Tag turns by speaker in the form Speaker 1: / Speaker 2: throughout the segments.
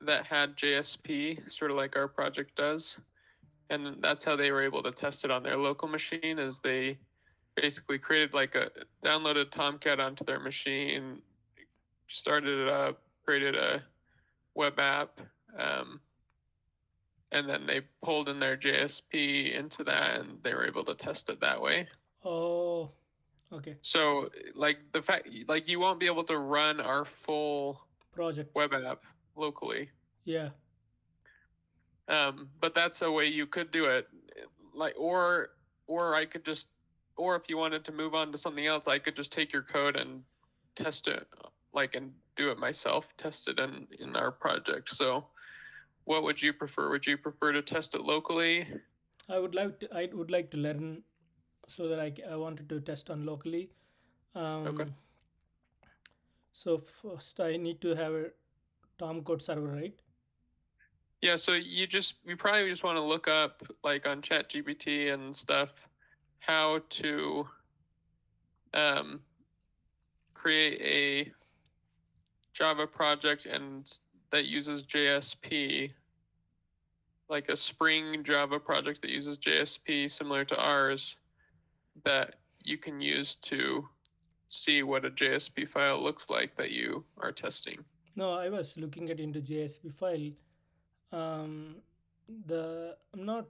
Speaker 1: that had JSP, sort of like our project does. And that's how they were able to test it on their local machine, is they basically created like downloaded Tomcat onto their machine, started it up, created a web app, um, and then they pulled in their JSP into that, and they were able to test it that way.
Speaker 2: Oh, okay.
Speaker 1: So like the fact, like you won't be able to run our full
Speaker 2: Project.
Speaker 1: web app locally,
Speaker 2: Yeah.
Speaker 1: but that's a way you could do it. Like or I could just, or if you wanted to move on to something else, I could just take your code and test it, like, and do it myself, test it in our project. So what would you prefer? Would you prefer to test it locally?
Speaker 2: I would like to learn so that I wanted to test on locally.
Speaker 1: Okay.
Speaker 2: Um, so first I need to have a Tom code server, right?
Speaker 1: Yeah, so you probably just want to look up like on ChatGPT and stuff how to um, create a Java project and that uses JSP, like a Spring Java project that uses JSP similar to ours, that you can use to see what a JSP file looks like that you are testing.
Speaker 2: No, I was looking at into JSP file. Um, the I'm not.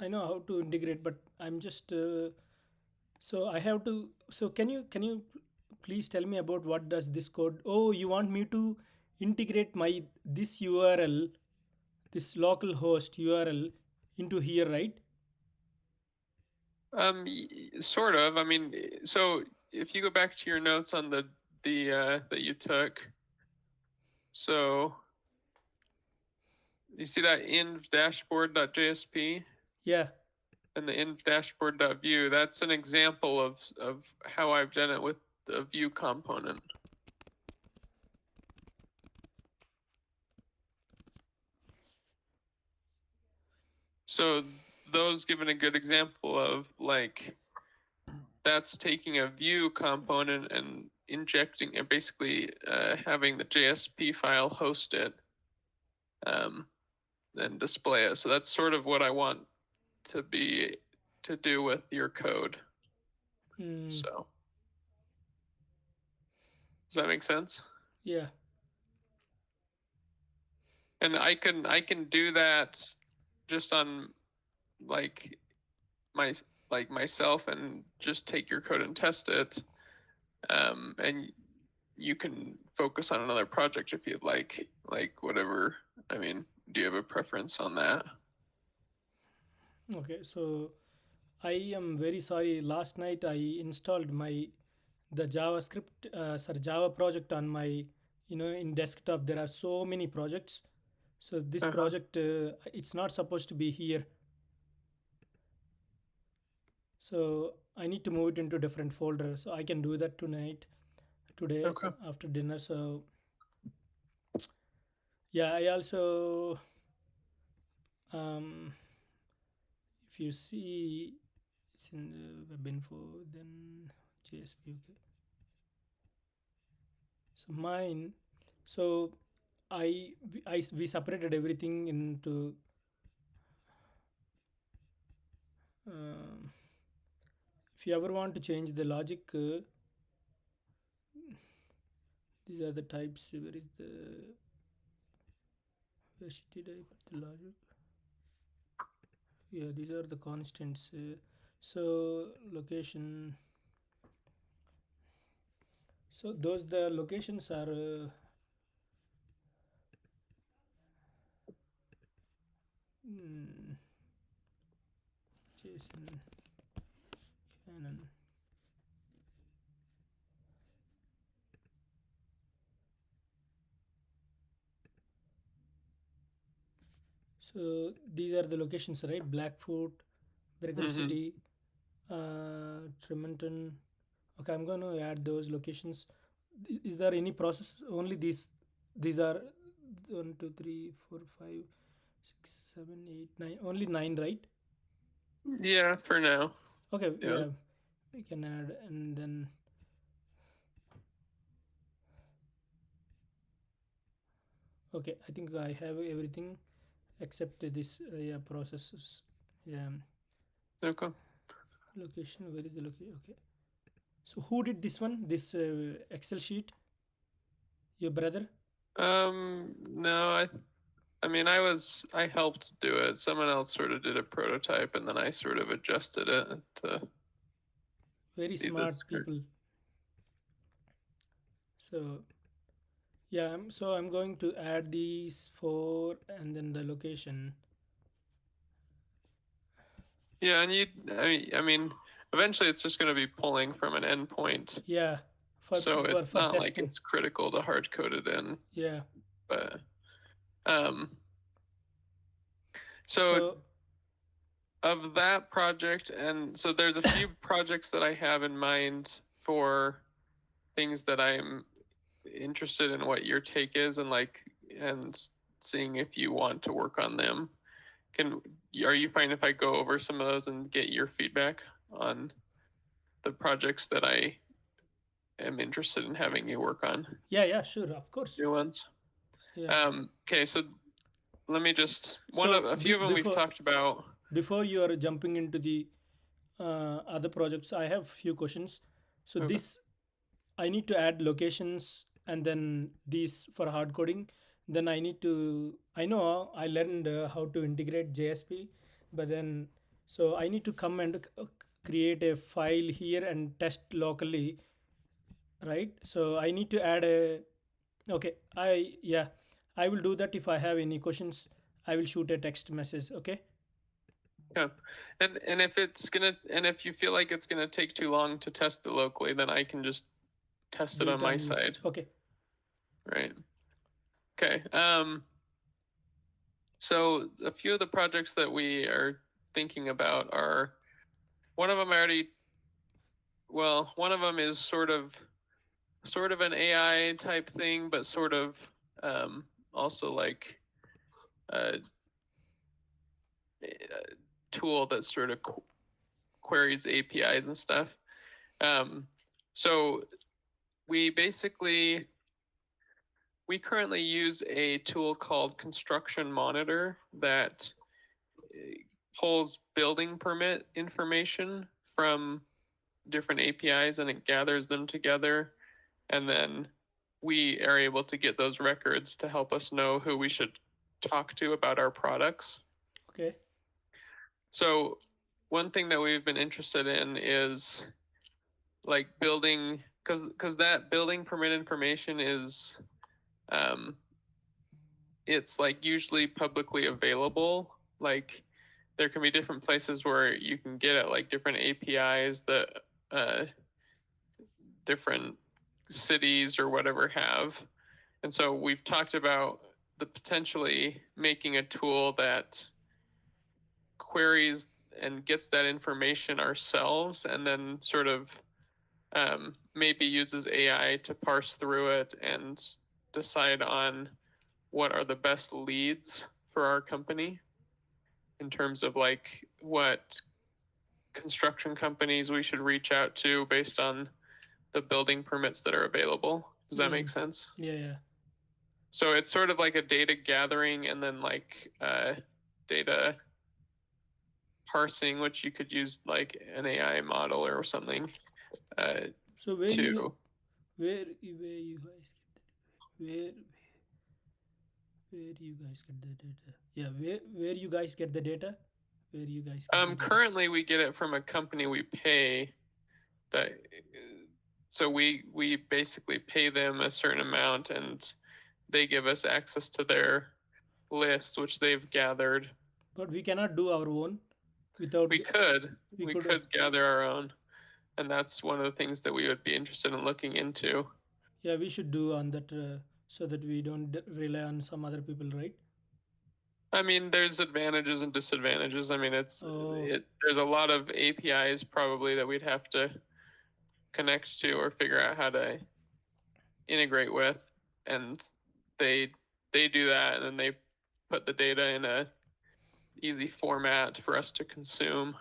Speaker 2: I know how to integrate, but I'm just. So I have to. So can you please tell me about what does this code? Oh, you want me to integrate my this URL, this local host URL into here, right?
Speaker 1: Sort of. I mean, so if you go back to your notes on the that you took, so you see that inv dashboard.jsp
Speaker 2: Yeah.
Speaker 1: and the inv dashboard.view. That's an example of how I've done it with the view component. So those given a good example of like that's taking a view component and injecting it, basically having the JSP file host it, um, and display it. So that's sort of what I want to be to do with your code.
Speaker 2: Mm,
Speaker 1: So does that make sense?
Speaker 2: yeah.
Speaker 1: And I can do that just on like my like myself and just take your code and test it. And you can focus on another project if you'd like whatever. I mean, do you have a preference on that?
Speaker 2: Okay. So I am very sorry. Last night I installed my the JavaScript, sorry, Java project on my, in desktop. There are so many projects. So this
Speaker 1: Uh-huh.
Speaker 2: project, it's not supposed to be here. So I need to move it into different folder. So I can do that tonight, today
Speaker 1: Okay.
Speaker 2: after dinner. So yeah, I also, um, if you see, it's in the web info, then JSP. Okay. So mine, so we separated everything into. Um, if you ever want to change the logic, these are the types. Where is the, where did I put the logic? Yeah, these are the constants. So location. So those the locations are mm, JSON, Canon. So these are the locations, right? Blackfoot, Brigham
Speaker 1: Mm-hmm.
Speaker 2: City, Tremonton. Okay, I'm going to add those locations. Is there any process? Only these. These are 1, 2, 3, 4, 5, 6, 7, 8, 9. Only 9, right?
Speaker 1: Yeah, for now.
Speaker 2: Okay,
Speaker 1: Yeah.
Speaker 2: yeah, we can add, and then Okay, I think I have everything except this yeah processes. Yeah,
Speaker 1: Okay.
Speaker 2: location. Where is the location? Okay. So who did this one? This Excel sheet? Your brother?
Speaker 1: No, I mean, I helped do it. Someone else sort of did a prototype, and then I sort of adjusted it to
Speaker 2: Very
Speaker 1: be the
Speaker 2: smart
Speaker 1: script.
Speaker 2: people. So yeah, so I'm going to add these four and then the location.
Speaker 1: Yeah, and I mean, eventually it's just going to be pulling from an endpoint,
Speaker 2: Yeah,
Speaker 1: so it's
Speaker 2: for
Speaker 1: not like
Speaker 2: testing.
Speaker 1: it's critical to hard code it in.
Speaker 2: Yeah.
Speaker 1: But um, so
Speaker 2: So
Speaker 1: of that project, and so there's a few projects that I have in mind for things that I'm interested in what your take is, and seeing if you want to work on them. Can Are you fine if I go over some of those and get your feedback on the projects that I am interested in having you work on?
Speaker 2: yeah, yeah, sure, of course.
Speaker 1: New ones.
Speaker 2: Yeah.
Speaker 1: Okay, so let me just
Speaker 2: So
Speaker 1: a few of them we've talked about.
Speaker 2: before you are jumping into the other projects, I have few questions. So
Speaker 1: Okay.
Speaker 2: this I need to add locations and then these for hard coding. Then I need to I know I learned how to integrate JSP, but then so I need to come and create a file here and test locally, right? So I need to add a okay. I will do that. If I have any questions, I will shoot a text message. Okay.
Speaker 1: Yeah. And if you feel like it's gonna take too long to test it locally, then I can just test
Speaker 2: Do
Speaker 1: it on
Speaker 2: it
Speaker 1: my
Speaker 2: on your side.
Speaker 1: side.
Speaker 2: Okay.
Speaker 1: Right. Okay. So a few of the projects that we are thinking about are one of them one of them is sort of an AI type thing, but sort of also like a, a tool that sort of queries APIs and stuff. So we basically we currently use a tool called Construction Monitor that pulls building permit information from different APIs and it gathers them together. And then we are able to get those records to help us know who we should talk to about our products.
Speaker 2: Okay.
Speaker 1: So, one thing that we've been interested in is like building, because that building permit information is um, it's like usually publicly available. Like there can be different places where you can get it, like different APIs that uh, different cities or whatever have. And so we've talked about the potentially making a tool that queries and gets that information ourselves and then sort of maybe uses AI to parse through it and decide on what are the best leads for our company in terms of like what construction companies we should reach out to based on the building permits that are available. Does that make
Speaker 2: Mm.
Speaker 1: sense?
Speaker 2: Yeah, yeah.
Speaker 1: So it's sort of like a data gathering and then like data parsing, which you could use like an AI model or something uh,
Speaker 2: So
Speaker 1: to.
Speaker 2: where you guys get that? Where you guys get the data? Yeah, where you guys get the data? Where you guys get the data?
Speaker 1: Currently, we get it from a company we pay that. So we basically pay them a certain amount, and they give us access to their list, which they've gathered.
Speaker 2: But we cannot do our own without
Speaker 1: We could
Speaker 2: we
Speaker 1: we
Speaker 2: could
Speaker 1: could gather our own, and that's one of the things that we would be interested in looking into.
Speaker 2: yeah, we should do on that so that we don't rely on some other people, right?
Speaker 1: I mean, there's advantages and disadvantages. I mean,
Speaker 2: Oh,
Speaker 1: there's a lot of APIs probably that we'd have to connect to or figure out how to integrate with, and they they do that, and then they put the data in a easy format for us to consume.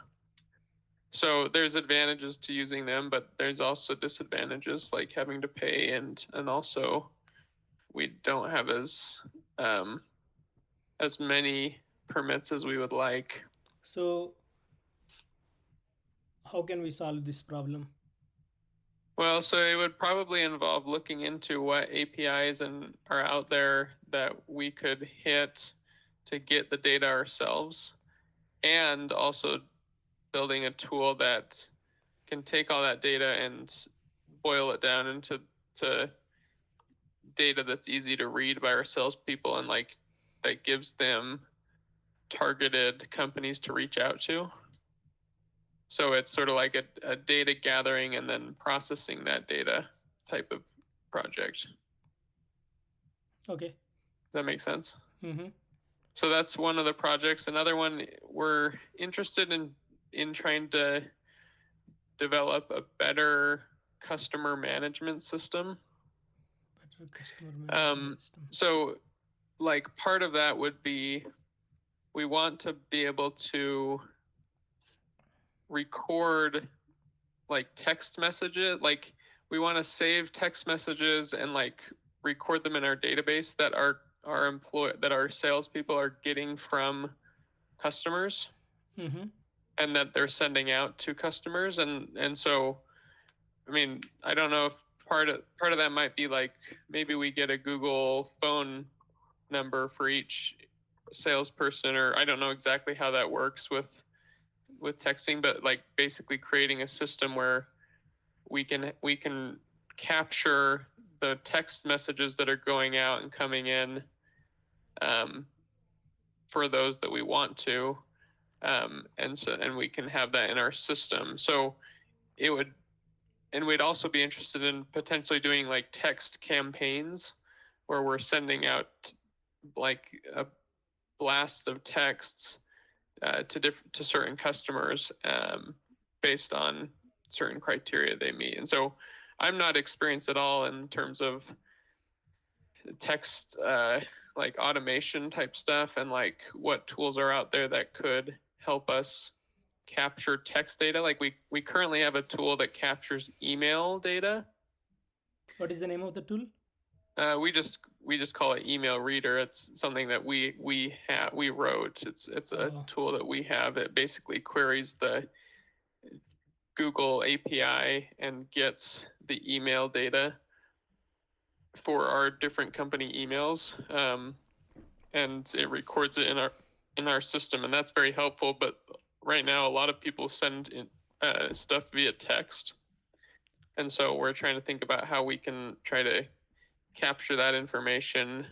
Speaker 1: So there's advantages to using them, but there's also disadvantages like having to pay and also we don't have as as many permits as we would like.
Speaker 2: So how can we solve this problem?
Speaker 1: Well, so it would probably involve looking into what APIs and are out there that we could hit to get the data ourselves, and also building a tool that can take all that data and boil it down into data that's easy to read by our salespeople, and like that gives them targeted companies to reach out to. So it's sort of like a data gathering and then processing that data type of project.
Speaker 2: Okay.
Speaker 1: Does that make sense?
Speaker 2: Mm-hmm.
Speaker 1: So that's one of the projects. Another one, we're interested in trying to develop a better customer management system.
Speaker 2: Better customer management system.
Speaker 1: So like part of that would be we want to be able to record like text messages. Like we want to save text messages and like record them in our database that our that our salespeople are getting from customers,
Speaker 2: Mm-hmm.
Speaker 1: and that they're sending out to customers. And so I mean, I don't know if part of that might be like maybe we get a Google phone number for each salesperson, or I don't know exactly how that works with texting, but like basically creating a system where we can capture the text messages that are going out and coming in, um, for those that we want to, and we can have that in our system. So it would, and we'd also be interested in potentially doing like text campaigns where we're sending out like a blast of texts to certain customers, based on certain criteria they meet. And so I'm not experienced at all in terms of text, like automation type stuff, and like what tools are out there that could help us capture text data. Like we currently have a tool that captures email data.
Speaker 2: What is the name of the tool?
Speaker 1: We just call it email reader. It's something that we wrote. It's a tool that we have. It basically queries the Google API and gets the email data for our different company emails, and it records it in our system, and that's very helpful. But right now, a lot of people send in, stuff via text, and so we're trying to think about how we can try to capture that information.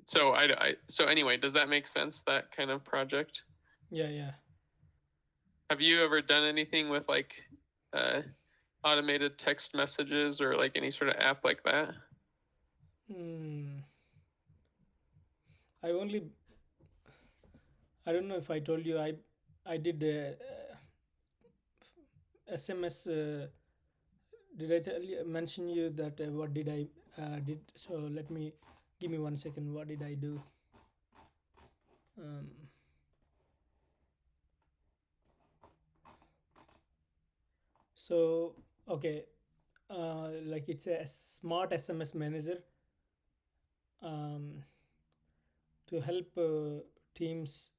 Speaker 1: So anyway, does that make sense? That kind of project?
Speaker 2: Yeah, yeah.
Speaker 1: Have you ever done anything with like automated text messages or like any sort of app like that?
Speaker 2: I only, I don't know if I told you, I did SMS. Did I mention you that what did I did? So let me, give me 1 second. What did I do? So okay, like it's a smart SMS manager, to help teams.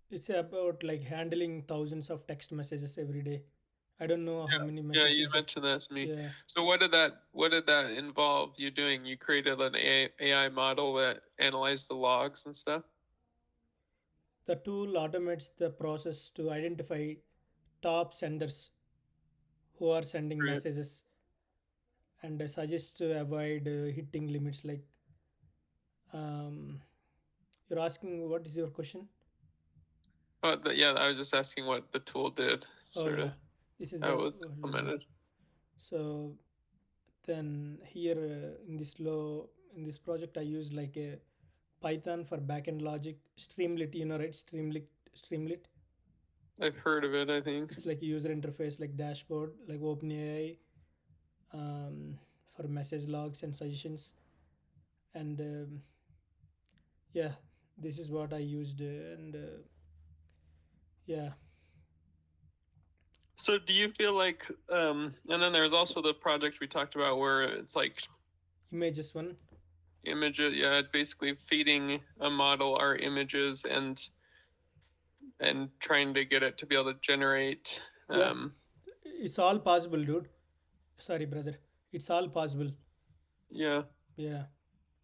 Speaker 2: It's about like handling thousands of text messages every day. I don't know how many
Speaker 1: Yeah,
Speaker 2: messages.
Speaker 1: you mentioned that to me.
Speaker 2: Yeah.
Speaker 1: So what did that involve you doing? You created an AI model that analyzed the logs and stuff?
Speaker 2: The tool automates the process to identify top senders who are sending
Speaker 1: Great.
Speaker 2: messages, and suggests to avoid hitting limits. Like, um, you're asking what is your question?
Speaker 1: Oh, yeah, I was just asking what the tool did,
Speaker 2: Oh
Speaker 1: sort of
Speaker 2: yeah, this is
Speaker 1: how
Speaker 2: the
Speaker 1: it was implemented.
Speaker 2: so then here in this project I use like a Python for backend logic. Streamlit, you know, right? Streamlit.
Speaker 1: I've heard of it, I think.
Speaker 2: It's like a user interface, like dashboard, like OpenAI, for message logs and suggestions. And yeah, this is what I used, and yeah.
Speaker 1: So do you feel like, and then there's also the project we talked about where it's like
Speaker 2: images one.
Speaker 1: Images, yeah, basically feeding a model our images and trying to get it to be able to generate.
Speaker 2: Yeah, it's all possible, dude. Sorry, brother. It's all possible.
Speaker 1: Yeah.
Speaker 2: Yeah.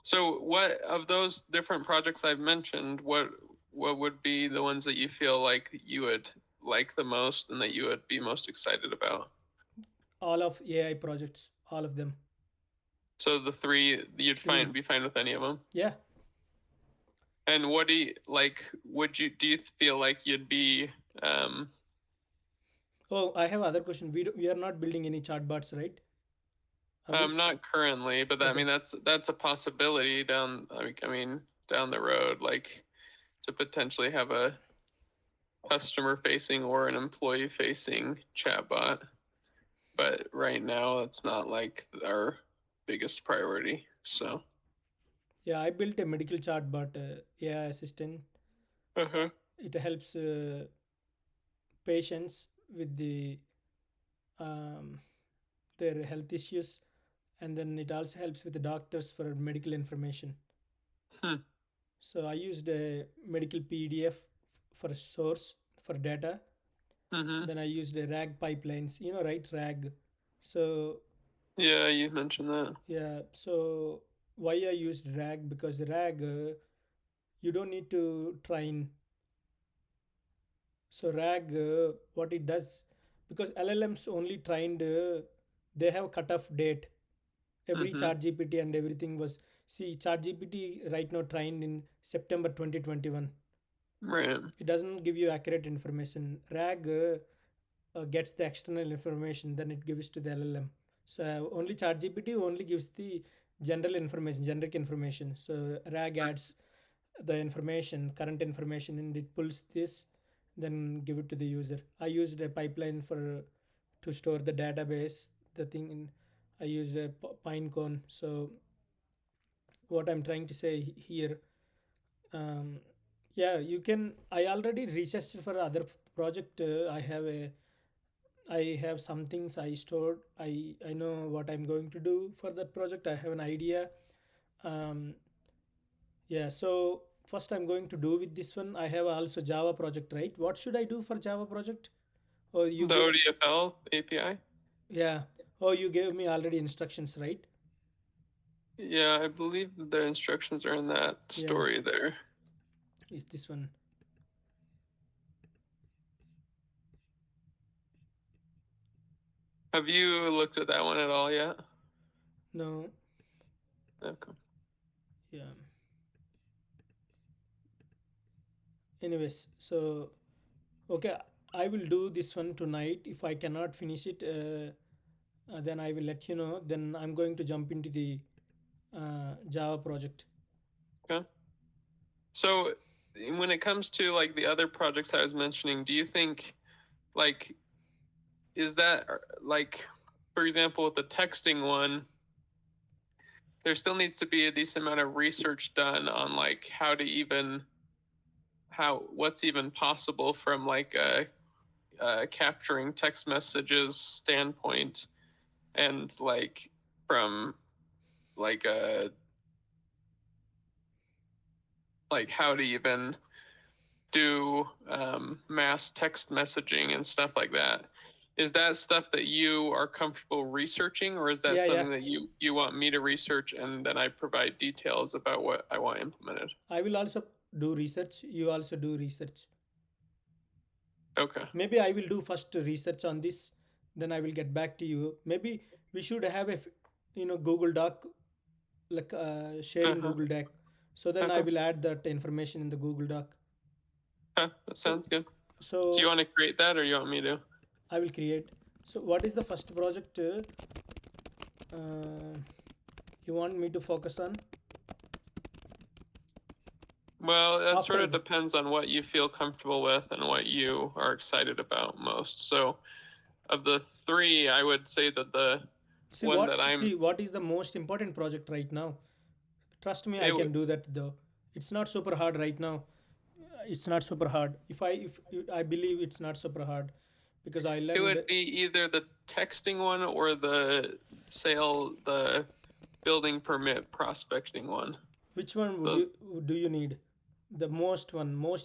Speaker 1: So, what of those different projects I've mentioned, what would be the ones that you feel like you would like the most and that you would be most excited about?
Speaker 2: All of AI projects, all of them.
Speaker 1: So the three you'd
Speaker 2: Three.
Speaker 1: be fine with any of them.
Speaker 2: Yeah.
Speaker 1: And what do you like? Do you feel like you'd be um
Speaker 2: Oh, I have other question. We are not building any chatbots, right? Are we?
Speaker 1: not currently, but I
Speaker 2: Okay.
Speaker 1: mean that's a possibility down I mean down the road, like to potentially have a customer facing or an employee facing chatbot. But right now it's not like our biggest priority. So
Speaker 2: Yeah, I built a medical chatbot, AI assistant.
Speaker 1: uh-huh.
Speaker 2: It helps patients with um, their health issues, and then it also helps with the doctors for medical information.
Speaker 1: Hmm.
Speaker 2: So I used a medical PDF for a source for data.
Speaker 1: Mm-hmm.
Speaker 2: Then I used a RAG pipelines, right? RAG. So
Speaker 1: Yeah, you mentioned that.
Speaker 2: yeah, so why I used RAG? Because RAG, you don't need to train. So RAG, what it does, because LLMs only trained, they have cutoff date. Every
Speaker 1: Mm-hmm.
Speaker 2: chat GPT and everything was, see, chat GPT right now trained in September 2021.
Speaker 1: Right.
Speaker 2: It doesn't give you accurate information. RAG gets the external information, then it gives to the LLM. So only chat GPT only gives the general information, generic information. So RAG adds the information, current information, and it pulls this, then give it to the user. I used a pipeline for to store the database, the thing in. I used a Pinecone. So what I'm trying to say here, um, yeah, you can. I already researched for other project. I have some things I stored. I know what I'm going to do for that project. I have an idea. Um, yeah, so first I'm going to do with this one. I have also Java project, right? What should I do for Java project? Or you
Speaker 1: The
Speaker 2: gave,
Speaker 1: ODFL API?
Speaker 2: yeah. Oh, you gave me already instructions, right?
Speaker 1: Yeah, I believe the instructions are in that
Speaker 2: Yeah,
Speaker 1: story there.
Speaker 2: is this one?
Speaker 1: Have you looked at that one at all yet?
Speaker 2: No,
Speaker 1: Okay.
Speaker 2: yeah. Anyways, so okay, I will do this one tonight. If I cannot finish it, then I will let you know. Then I'm going to jump into the Java project.
Speaker 1: Okay. So when it comes to like the other projects I was mentioning, do you think like is that like for example with the texting one, there still needs to be a decent amount of research done on like how what's even possible from like capturing text messages standpoint and like from like a like how to even do mass text messaging and stuff like that. Is that stuff that you are comfortable researching, or is that
Speaker 2: Yeah, yeah.
Speaker 1: something that you want me to research and then I provide details about what I want implemented?
Speaker 2: I will also do research. You also do research.
Speaker 1: Okay.
Speaker 2: Maybe I will do first research on this, then I will get back to you. Maybe we should have Google Doc, like sharing
Speaker 1: Uh-huh.
Speaker 2: Google Doc. So then I
Speaker 1: Okay.
Speaker 2: will add that information in the Google Doc.
Speaker 1: That
Speaker 2: So
Speaker 1: sounds good. Do you
Speaker 2: so
Speaker 1: want to create that or you want me to?
Speaker 2: I will create. So what is the first project uh, you want me to focus on
Speaker 1: Well, that sort
Speaker 2: after
Speaker 1: of depends on what you feel comfortable with and what you are excited about most. So, of the three, I would say that the
Speaker 2: see
Speaker 1: one
Speaker 2: what
Speaker 1: that I'm
Speaker 2: see what is the most important project right now. Trust me, I
Speaker 1: it
Speaker 2: can do that though. It's not super hard right now. It's not super hard. If I believe it's not super hard because I
Speaker 1: it
Speaker 2: learned.
Speaker 1: would be either the texting one or the sale the building permit prospecting one.
Speaker 2: Which one would
Speaker 1: So,
Speaker 2: do you need? The most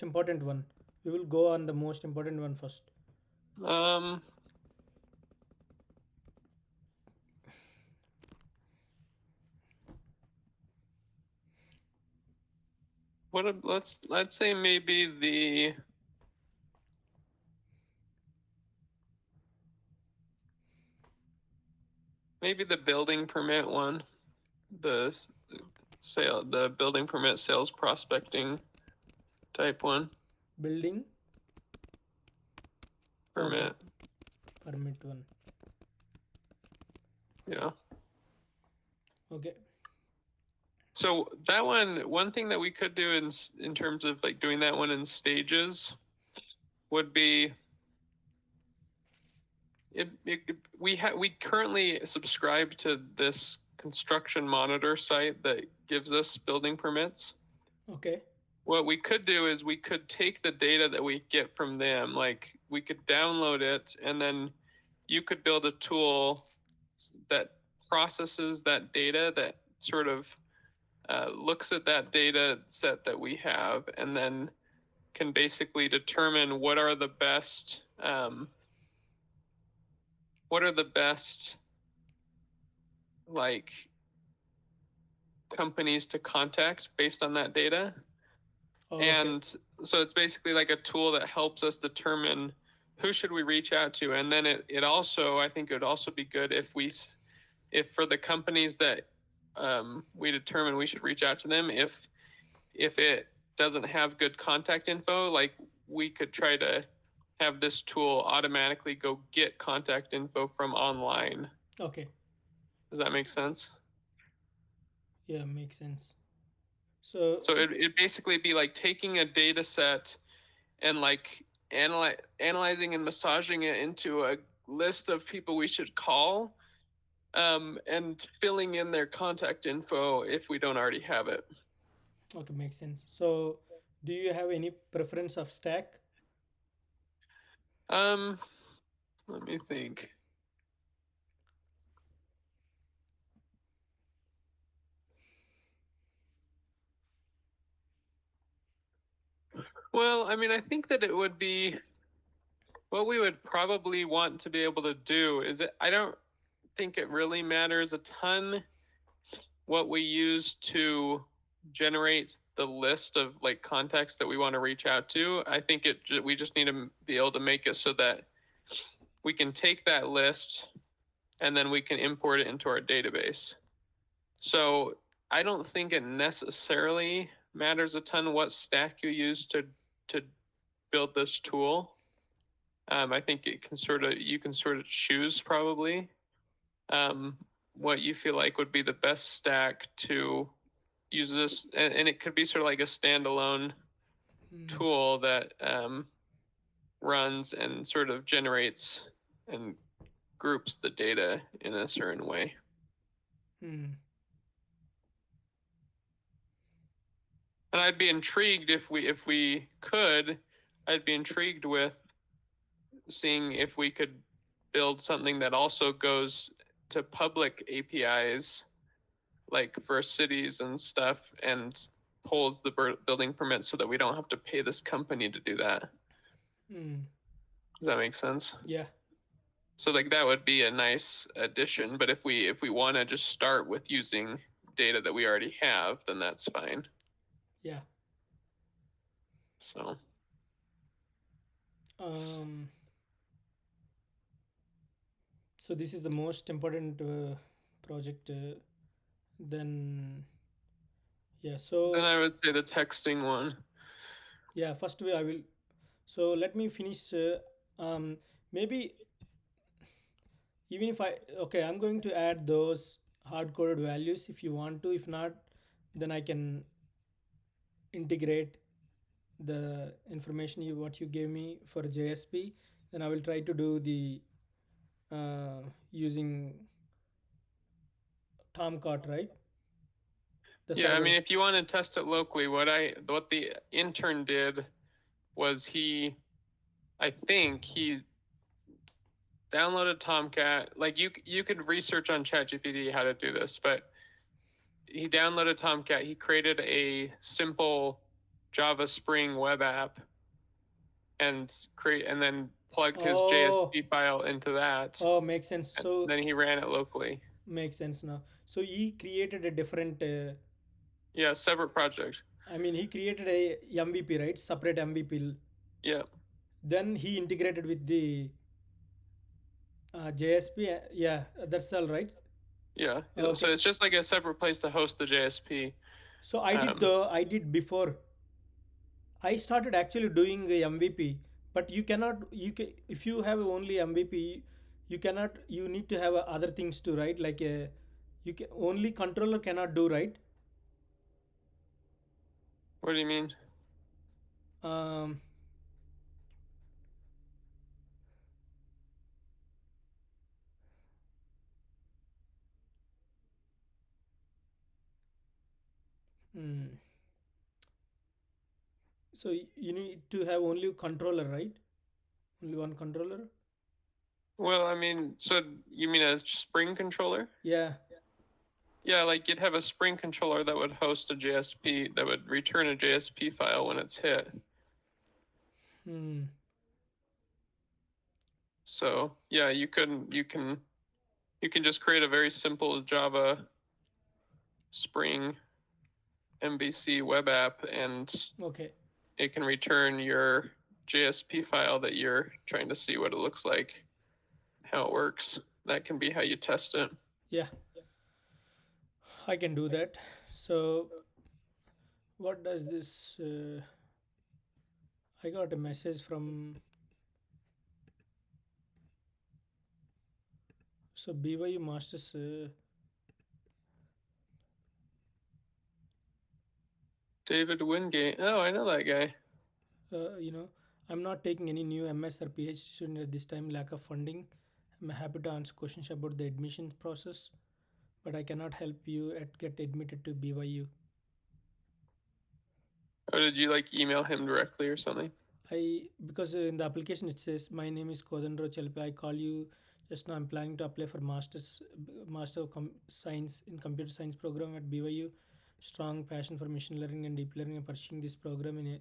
Speaker 2: important one. We will go on the most important one first.
Speaker 1: um, let's say maybe the building permit one, the the building permit sales prospecting type one
Speaker 2: Building
Speaker 1: permit.
Speaker 2: permit one.
Speaker 1: Yeah.
Speaker 2: Okay.
Speaker 1: So that one thing that we could do in terms of like doing that one in stages would be we currently subscribe to this construction monitor site that gives us building permits.
Speaker 2: Okay.
Speaker 1: What we could do is we could take the data that we get from them, like we could download it, and then you could build a tool that processes that data, that sort of looks at that data set that we have, and then can basically determine what are the best like companies to contact based on that data.
Speaker 2: Oh,
Speaker 1: And so it's basically like a tool that helps us determine who should we reach out to. And then it also, I think it would also be good if for the companies that we determine we should reach out to them, if it doesn't have good contact info, like we could try to have this tool automatically go get contact info from online.
Speaker 2: Okay.
Speaker 1: Does that make sense?
Speaker 2: Yeah, makes sense. So
Speaker 1: It'd basically be like taking a data set and like analyzing and massaging it into a list of people we should call, and filling in their contact info if we don't already have it.
Speaker 2: okay, makes sense. So do you have any preference of stack?
Speaker 1: Um, Let me think. Well, I mean, I think that it would be what we would probably want to be able to do is I don't think it really matters a ton what we use to generate the list of like contacts that we want to reach out to. I think we just need to be able to make it so that we can take that list and then we can import it into our database. So I don't think it necessarily matters a ton what stack you use to build this tool. I think you can sort of choose probably what you feel like would be the best stack to use this, and it could be sort of like a standalone tool that runs and sort of generates and groups the data in a certain way.
Speaker 2: Hmm.
Speaker 1: And I'd be intrigued if we could. I'd be intrigued with seeing if we could build something that also goes to public APIs, like for cities and stuff, and pulls the building permits so that we don't have to pay this company to do that.
Speaker 2: Hmm.
Speaker 1: Does that make sense?
Speaker 2: Yeah.
Speaker 1: So like that would be a nice addition, but if we want to just start with using data that we already have, then that's fine.
Speaker 2: Yeah.
Speaker 1: So
Speaker 2: so this is the most important project. Then yeah.
Speaker 1: then
Speaker 2: So
Speaker 1: I would say the texting one.
Speaker 2: yeah. First I will. So let me finish. Maybe even if I'm going to add those hard coded values if you want to. If not, then I can integrate the information what you gave me for JSP. Then I will try to do the using Tomcat, right? The
Speaker 1: Yeah, I
Speaker 2: server.
Speaker 1: mean, if you want to test it locally, what the intern did was I think he downloaded Tomcat. Like you could research on ChatGPT how to do this, but he downloaded Tomcat. He created a simple Java Spring web app and then plugged his
Speaker 2: Oh,
Speaker 1: JSP file into that,
Speaker 2: oh, makes sense.
Speaker 1: and
Speaker 2: So
Speaker 1: then he ran it locally.
Speaker 2: makes sense now. So he created a different.
Speaker 1: Yeah, separate project.
Speaker 2: I mean, he created a MVP, right? Separate MVP.
Speaker 1: Yeah,
Speaker 2: Then he integrated with the JSP. Yeah, that's all right.
Speaker 1: yeah. So
Speaker 2: Okay.
Speaker 1: it's just like a separate place to host the JSP.
Speaker 2: So
Speaker 1: Um,
Speaker 2: I did before. I started actually doing a MVP, but you cannot. If you have only MVP, you cannot. You need to have other things too, right? Like you can only controller cannot do, right?
Speaker 1: what do you mean?
Speaker 2: Um, hmm. So you need to have only controller, right? Only one controller.
Speaker 1: Well, I mean, so you mean a Spring controller?
Speaker 2: Yeah.
Speaker 1: Yeah, like you'd have a Spring controller that would host a JSP that would return a JSP file when it's hit.
Speaker 2: Hmm.
Speaker 1: So yeah, you can just create a very simple Java Spring MVC web app, and
Speaker 2: Okay.
Speaker 1: it can return your JSP file that you're trying to see what it looks like, how it works. That can be how you test it.
Speaker 2: Yeah, I can do that. So what does this? I got a message from. So BYU Masters.
Speaker 1: David Wingate. Oh, I know that guy.
Speaker 2: You know, I'm not taking any new MS or PhD student at this time. Lack of funding. I'm happy to answer questions about the admissions process, but I cannot help you at get admitted to BYU.
Speaker 1: Or did you like email him directly or something?
Speaker 2: I because in the application it says my name is Kodandro Chelpe. I call you just now. I'm planning to apply for master of science in computer science program at BYU. Strong passion for machine learning and deep learning. I'm pursuing this program in a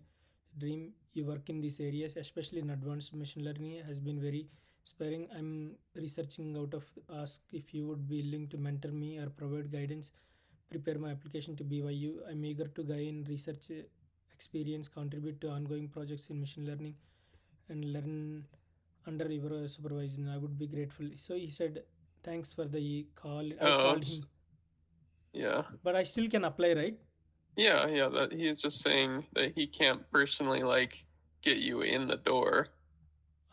Speaker 2: dream. You work in these areas, especially in advanced machine learning, has been very inspiring. I'm researching out of ask if you would be willing to mentor me or provide guidance. Prepare my application to BYU. I'm eager to gain research experience, contribute to ongoing projects in machine learning, and learn under your supervision. I would be grateful. So he said, thanks for the call. I
Speaker 1: Oh,
Speaker 2: called him,
Speaker 1: yeah.
Speaker 2: but I still can apply, right?
Speaker 1: Yeah. That he's just saying that he can't personally like get you in the door.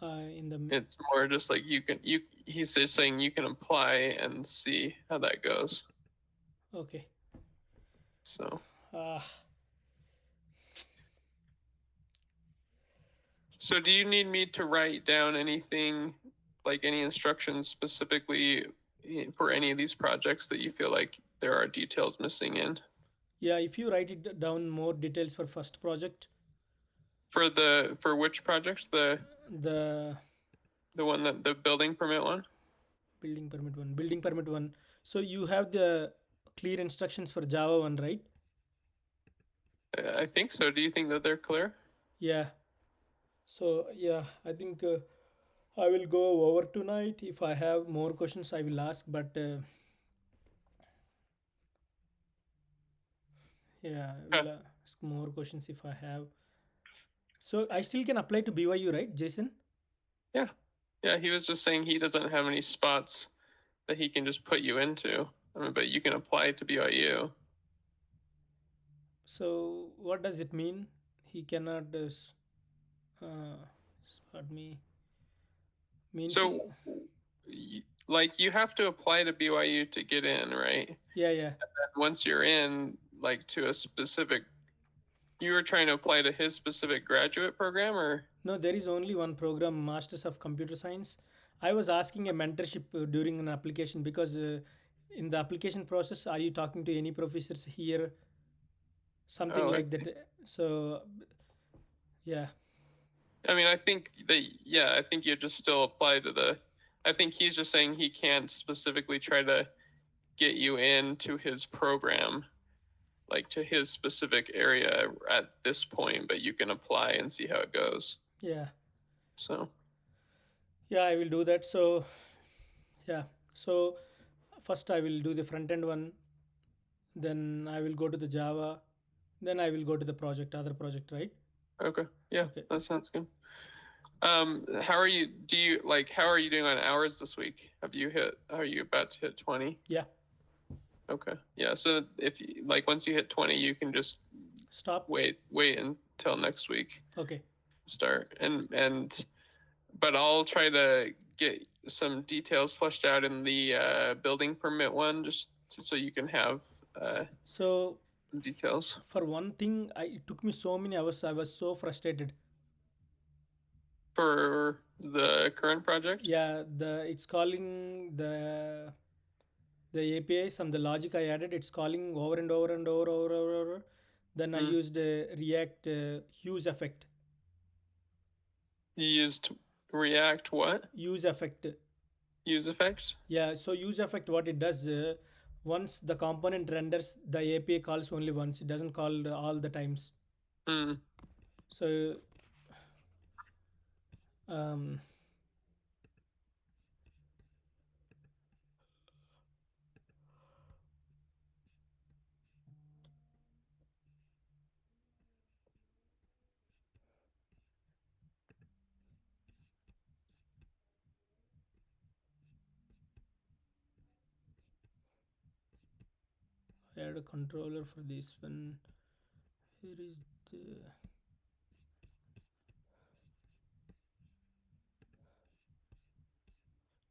Speaker 2: In the
Speaker 1: It's more just like he's just saying you can apply and see how that goes.
Speaker 2: okay.
Speaker 1: So
Speaker 2: Uh,
Speaker 1: so do you need me to write down anything, like any instructions specifically for any of these projects that you feel like there are details missing in?
Speaker 2: yeah, if you write it down more details for first project,
Speaker 1: For which project?
Speaker 2: the
Speaker 1: The one that the building permit one?
Speaker 2: building permit one. So you have the clear instructions for Java one, right?
Speaker 1: I think so. Do you think that they're clear?
Speaker 2: Yeah. So yeah, I think I will go over tonight. If I have more questions, I will ask. But yeah, I
Speaker 1: Huh.
Speaker 2: will ask more questions if I have. So I still can apply to BYU, right, Jason?
Speaker 1: Yeah. Yeah, he was just saying he doesn't have any spots that he can just put you into. I mean, but you can apply to BYU.
Speaker 2: So what does it mean? He cannot uh, spot me. Means he,
Speaker 1: So, like, you have to apply to BYU to get in, right?
Speaker 2: yeah, yeah.
Speaker 1: And once you're in, like, to a specific, you were trying to apply to his specific graduate program, or?
Speaker 2: No, there is only one program, Masters of Computer Science. I was asking a mentorship during an application because in the application process, are you talking to any professors here? Something
Speaker 1: Oh, I
Speaker 2: like
Speaker 1: see.
Speaker 2: that. So yeah.
Speaker 1: I mean, I think that, yeah, I think you just still apply to the, I think he's just saying he can't specifically try to get you into his program, like to his specific area at this point, but you can apply and see how it goes.
Speaker 2: Yeah.
Speaker 1: So
Speaker 2: Yeah, I will do that. So yeah. So first I will do the front end one, then I will go to the Java, then I will go to the project, other project, right?
Speaker 1: okay, yeah,
Speaker 2: Okay.
Speaker 1: that sounds good. How are you? Do you like? How are you doing on hours this week? Have you hit? Are you about to hit 20?
Speaker 2: Yeah.
Speaker 1: Okay, yeah. So if you, like once you hit 20, you can just
Speaker 2: Stop.
Speaker 1: wait until next week
Speaker 2: Okay.
Speaker 1: start but I'll try to get some details fleshed out in the building permit one so you can have
Speaker 2: So
Speaker 1: some details
Speaker 2: for one thing, it took me so many hours. I was so frustrated.
Speaker 1: for the current project.
Speaker 2: Yeah, it's calling the API, some the logic I added, it's calling over and over and over. Then I
Speaker 1: Mm.
Speaker 2: used React use effect.
Speaker 1: You used React what?
Speaker 2: Use effect.
Speaker 1: Use effects?
Speaker 2: Yeah, so use effect, what it does, once the component renders, the API calls only once. It doesn't call all the times.
Speaker 1: Mm.
Speaker 2: So um, I had a controller for this one. Here is the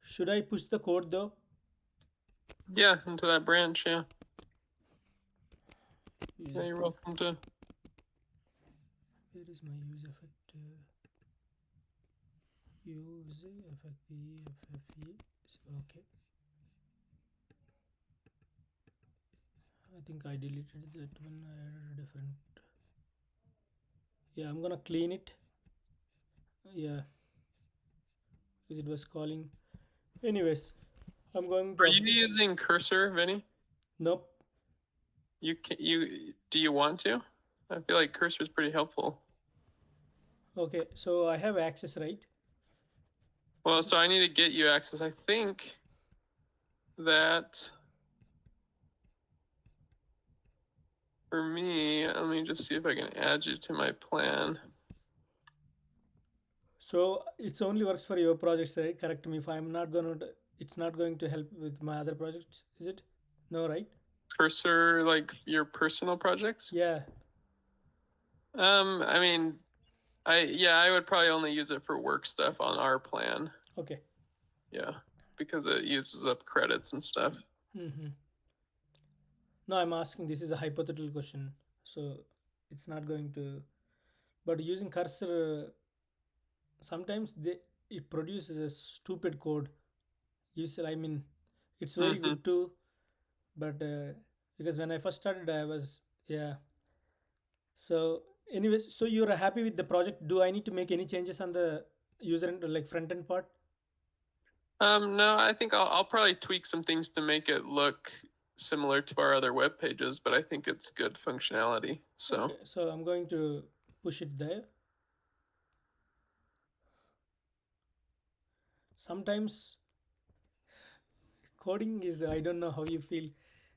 Speaker 2: should I push the code though?
Speaker 1: Yeah, into that branch. Yeah.
Speaker 2: Use
Speaker 1: Yeah, you're
Speaker 2: effect.
Speaker 1: welcome to.
Speaker 2: Where is my use effect? Use effect EFFE. Okay. I think I deleted that one. I added a different. Yeah, I'm gonna clean it. Yeah, because it was calling. Anyways, I'm going to.
Speaker 1: Are you using Cursor, Vinny?
Speaker 2: Nope.
Speaker 1: You can you do you want to? I feel like Cursor is pretty helpful.
Speaker 2: Okay, so I have access, right?
Speaker 1: Well, so I need to get you access. I think that for me, let me just see if I can add you to my plan.
Speaker 2: So it's only works for your projects, right? Correct me if I'm not gonna. It's not going to help with my other projects, is it? No, right?
Speaker 1: Cursor, like your personal projects?
Speaker 2: Yeah.
Speaker 1: I mean, I would probably only use it for work stuff on our plan.
Speaker 2: Okay.
Speaker 1: Yeah, because it uses up credits and stuff.
Speaker 2: Mm-hmm. No, I'm asking. This is a hypothetical question, so it's not going to. But using cursor, sometimes it produces a stupid code. I mean, it's very
Speaker 1: Mm-hmm.
Speaker 2: good too, but because when I first started, I was yeah. So, anyways, so you're happy with the project? Do I need to make any changes on the user end, like front end part?
Speaker 1: No, I think I'll probably tweak some things to make it look similar to our other web pages, but I think it's good functionality. So,
Speaker 2: Okay, so I'm going to push it there. Sometimes coding is, I don't know how you feel.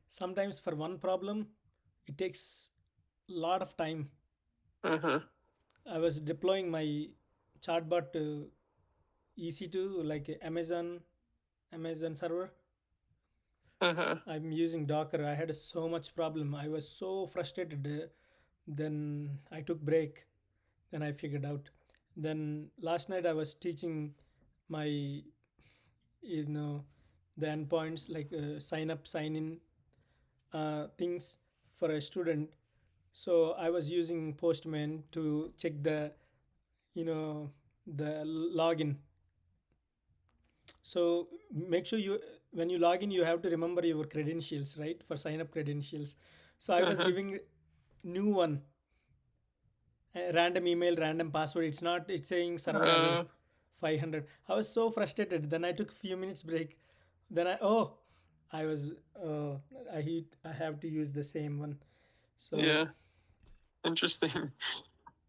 Speaker 2: Sometimes for one problem, it takes lot of time.
Speaker 1: uh-huh,
Speaker 2: I was deploying my chatbot to EC2, like Amazon server.
Speaker 1: uh-huh,
Speaker 2: I'm using Docker. I had so much problem. I was so frustrated. Then I took break. Then I figured out. Then last night I was teaching my, you know, the endpoints, like sign up, sign in things for a student. So I was using Postman to check the, the login. So make sure you, when you log in, you have to remember your credentials, right? For sign up credentials. So I was
Speaker 1: uh-huh.
Speaker 2: giving new one, random email, random password. It's saying server error
Speaker 1: Uh,
Speaker 2: 500. I was so frustrated. Then I took few minutes break. Then I, oh, I was I have to use the same one. So
Speaker 1: Yeah, interesting.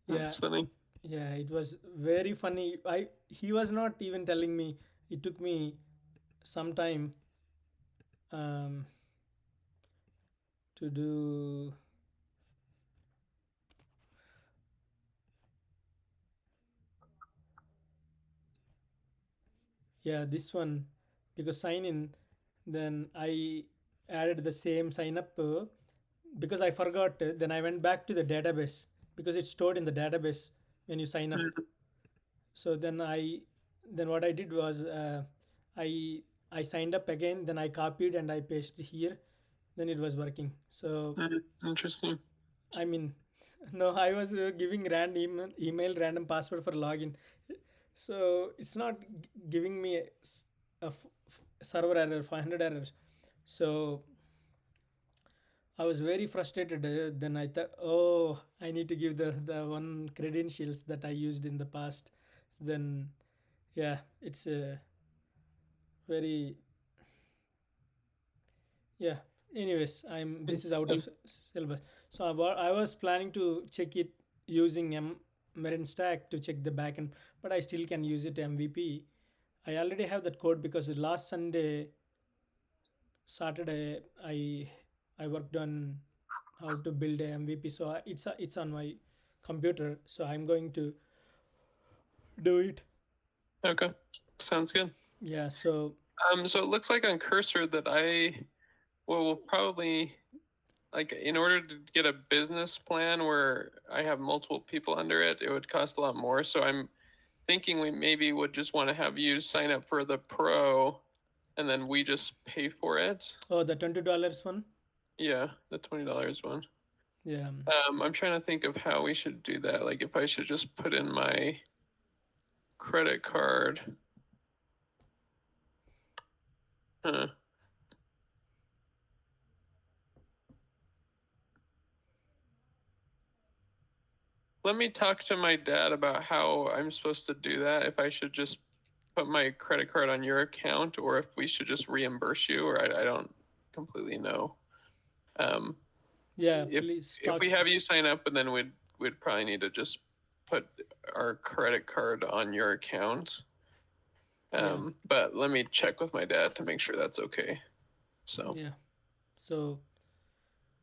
Speaker 2: yeah,
Speaker 1: That's funny.
Speaker 2: yeah, it was very funny. I He was not even telling me. It took me some time um, to do. Yeah, this one, because sign in, then I added the same sign up because I forgot. Then I went back to the database because it's stored in the database when you sign up.
Speaker 1: Mm,
Speaker 2: So then what I did was I I signed up again. Then I copied and I pasted here. Then it was working. So
Speaker 1: interesting.
Speaker 2: I mean, no, I was giving email, random password for login. So it's not giving me server error, 500 error. So I was very frustrated. Then I thought, oh, I need to give the one credentials that I used in the past. Then yeah, it's very yeah. Anyways, I'm this is out of
Speaker 1: Interesting.
Speaker 2: syllabus. So I was planning to check it using Marin Stack to check the backend, but I still can use it MVP. I already have that code because last Saturday, I worked on how to build a MVP. So it's on my computer. So I'm going to do it.
Speaker 1: Okay, sounds good.
Speaker 2: Yeah. So
Speaker 1: So it looks like on Cursor that will probably, like, in order to get a business plan where I have multiple people under it, it would cost a lot more. So I'm thinking we maybe would just want to have you sign up for the pro, and then we just pay for it.
Speaker 2: oh, the $20 one.
Speaker 1: Yeah, the $20 one.
Speaker 2: Yeah.
Speaker 1: I'm trying to think of how we should do that. Like if I should just put in my credit card. Huh. Let me talk to my dad about how I'm supposed to do that. If I should just put my credit card on your account, or if we should just reimburse you, or I don't completely know. Um,
Speaker 2: Yeah.
Speaker 1: if
Speaker 2: Please
Speaker 1: if
Speaker 2: talk.
Speaker 1: we have you sign up, and then we'd probably need to just put our credit card on your account.
Speaker 2: Yeah.
Speaker 1: But let me check with my dad to make sure that's okay. So
Speaker 2: Yeah. So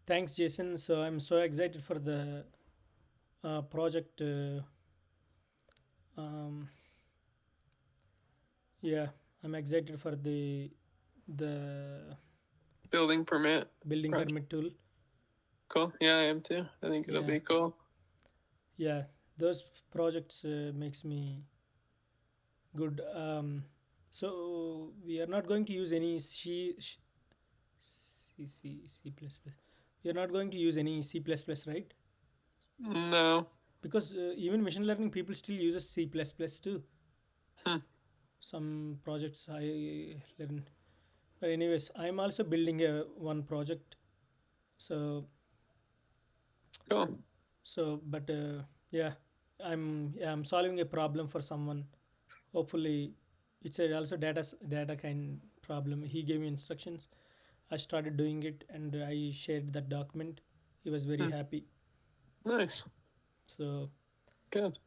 Speaker 2: thanks, Jason. So I'm so excited for the project. Um, yeah, I'm excited for the
Speaker 1: building permit
Speaker 2: building
Speaker 1: project.
Speaker 2: permit tool.
Speaker 1: Cool. Yeah, I am too. I think it'll
Speaker 2: Yeah,
Speaker 1: be cool.
Speaker 2: yeah. Those projects makes me good. So we are not going to use any C plus plus. We are not going to use any C plus plus, right?
Speaker 1: No.
Speaker 2: Because even machine learning people still uses C plus plus too.
Speaker 1: Hmm.
Speaker 2: Some projects I learn. But anyways, I'm also building a one project. So
Speaker 1: Cool.
Speaker 2: but yeah, I'm solving a problem for someone. Hopefully, it's also data kind problem. He gave me instructions. I started doing it and I shared that document. He was very
Speaker 1: Hmm.
Speaker 2: happy.
Speaker 1: Nice.
Speaker 2: So
Speaker 1: Good.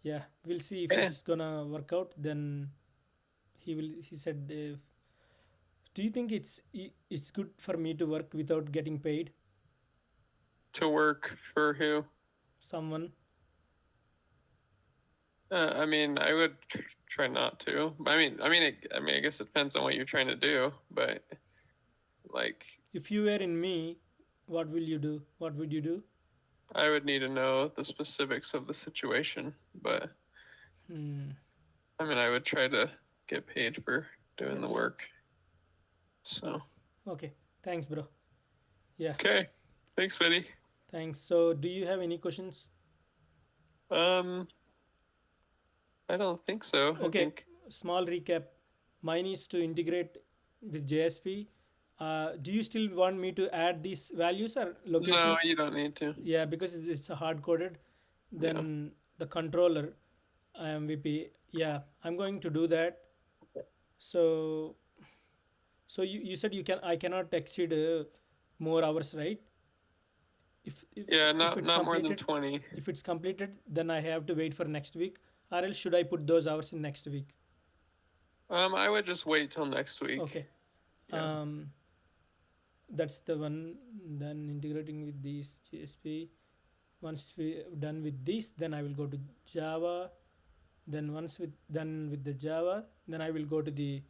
Speaker 2: yeah, we'll see if
Speaker 1: Yeah.
Speaker 2: it's gonna work out. Then he said, do you think it's good for me to work without getting paid?
Speaker 1: To work for who?
Speaker 2: Someone.
Speaker 1: I mean, I would try not to. I guess it depends on what you're trying to do, but like,
Speaker 2: If you were in me, what will you do? What would you do?
Speaker 1: I would need to know the specifics of the situation. But
Speaker 2: Hmm.
Speaker 1: I mean, I would try to get paid for doing the
Speaker 2: Okay.
Speaker 1: work.
Speaker 2: Oh,
Speaker 1: So,
Speaker 2: okay. Thanks, bro. Yeah,
Speaker 1: okay. Thanks, Betty.
Speaker 2: thanks. So, do you have any questions?
Speaker 1: Um, I don't think so. I
Speaker 2: Okay,
Speaker 1: think
Speaker 2: small recap. Mine is to integrate with JSP. Do you still want me to add these values or
Speaker 1: no,
Speaker 2: locations?
Speaker 1: you don't need to.
Speaker 2: Yeah, because it's hard coded.
Speaker 1: Yeah.
Speaker 2: Then the controller MVP. Yeah, I'm going to do that. So So you said I cannot exceed more hours, right? If if
Speaker 1: Yeah,
Speaker 2: if
Speaker 1: not
Speaker 2: it's
Speaker 1: not more than
Speaker 2: completed,
Speaker 1: 20.
Speaker 2: if it's completed, then I have to wait for next week, or else should I put those hours in next week?
Speaker 1: I would just wait till next week.
Speaker 2: Okay.
Speaker 1: Yeah.
Speaker 2: Um, that's the one. Then integrating with these JSP. Once we done with this, then I will go to Java. Then once with done with the Java, then I will go to the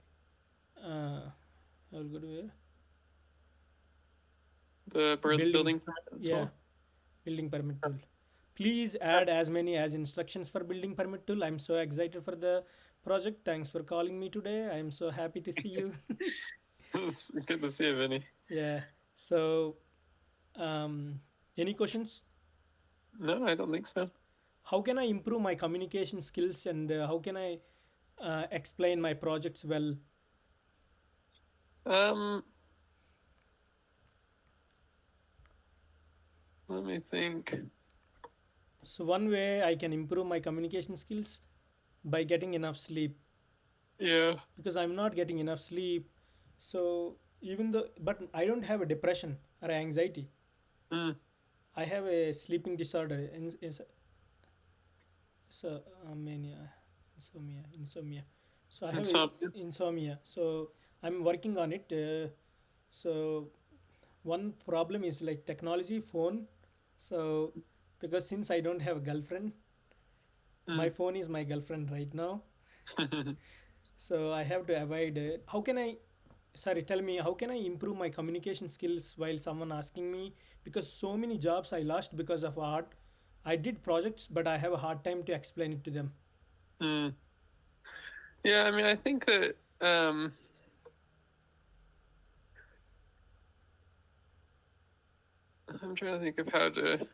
Speaker 2: I will go to where?
Speaker 1: The
Speaker 2: Building.
Speaker 1: building permit
Speaker 2: Yeah,
Speaker 1: tool.
Speaker 2: building permit tool. Please add as many as instructions for building permit tool. I'm so excited for the project. Thanks for calling me today. I'm so happy to see you.
Speaker 1: It's good to see you, Vinny.
Speaker 2: Yeah. So, any questions?
Speaker 1: No, I don't think so.
Speaker 2: How can I improve my communication skills, and how can I explain my projects well?
Speaker 1: Um, Let me think.
Speaker 2: So, one way I can improve my communication skills by getting enough sleep,
Speaker 1: Yeah.
Speaker 2: because I'm not getting enough sleep. So, even though, but I don't have a depression or anxiety.
Speaker 1: Mm.
Speaker 2: I have a sleeping disorder. So mania, insomnia. So I have a
Speaker 1: Insomnia.
Speaker 2: insomnia. So I'm working on it. So one problem is like technology, phone. So because since I don't have a girlfriend, my
Speaker 1: Mm.
Speaker 2: phone is my girlfriend right now. So I have to avoid. How can I? Sorry, tell me, how can I improve my communication skills while someone asking me? Because so many jobs I lost because of art. I did projects, but I have a hard time to explain it to them.
Speaker 1: Mm. Yeah, I mean, I think that I'm trying to think of how to.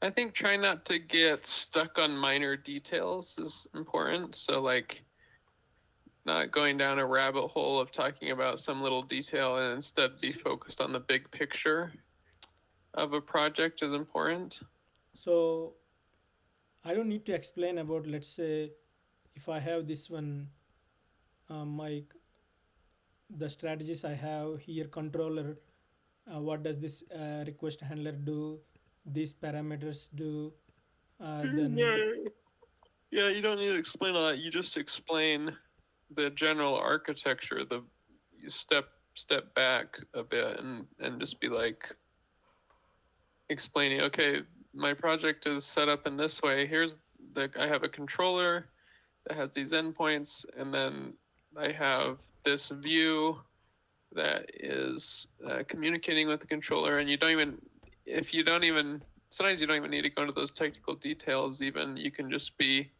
Speaker 1: I think try not to get stuck on minor details is important. So, like, not going down a rabbit hole of talking about some little detail and instead be
Speaker 2: So,
Speaker 1: focused on the big picture of a project is important.
Speaker 2: so I don't need to explain about, let's say, if I have this one, my the strategies I have here, controller, what does this request handler do, these parameters do, then
Speaker 1: Yeah. Yeah, you don't need to explain all that. You just explain the general architecture, the you step back a bit and just be like explaining, okay, my project is set up in this way. Here's the I have a controller that has these endpoints, and then I have this view that is communicating with the controller, and you don't even if you don't even sometimes you don't even need to go into those technical details. Even you can just be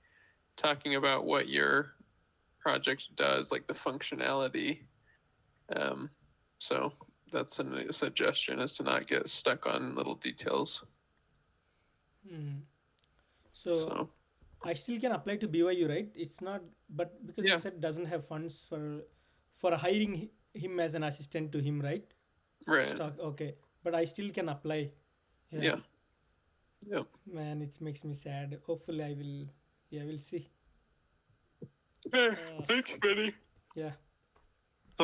Speaker 1: talking about what your project does, like the functionality. Um, so that's a suggestion is to not get stuck on little details.
Speaker 2: hmm. So
Speaker 1: So
Speaker 2: I still can apply to BYU, right? It's not, but because you
Speaker 1: yeah,
Speaker 2: said doesn't have funds for hiring him as an assistant to him, right?
Speaker 1: right.
Speaker 2: Stock, okay, but I still can apply. Yeah,
Speaker 1: Yeah, yeah.
Speaker 2: man, it makes me sad. Hopefully, I will. Yeah, we'll see.
Speaker 1: Hey,
Speaker 2: Uh,
Speaker 1: thanks, Benny.
Speaker 2: yeah.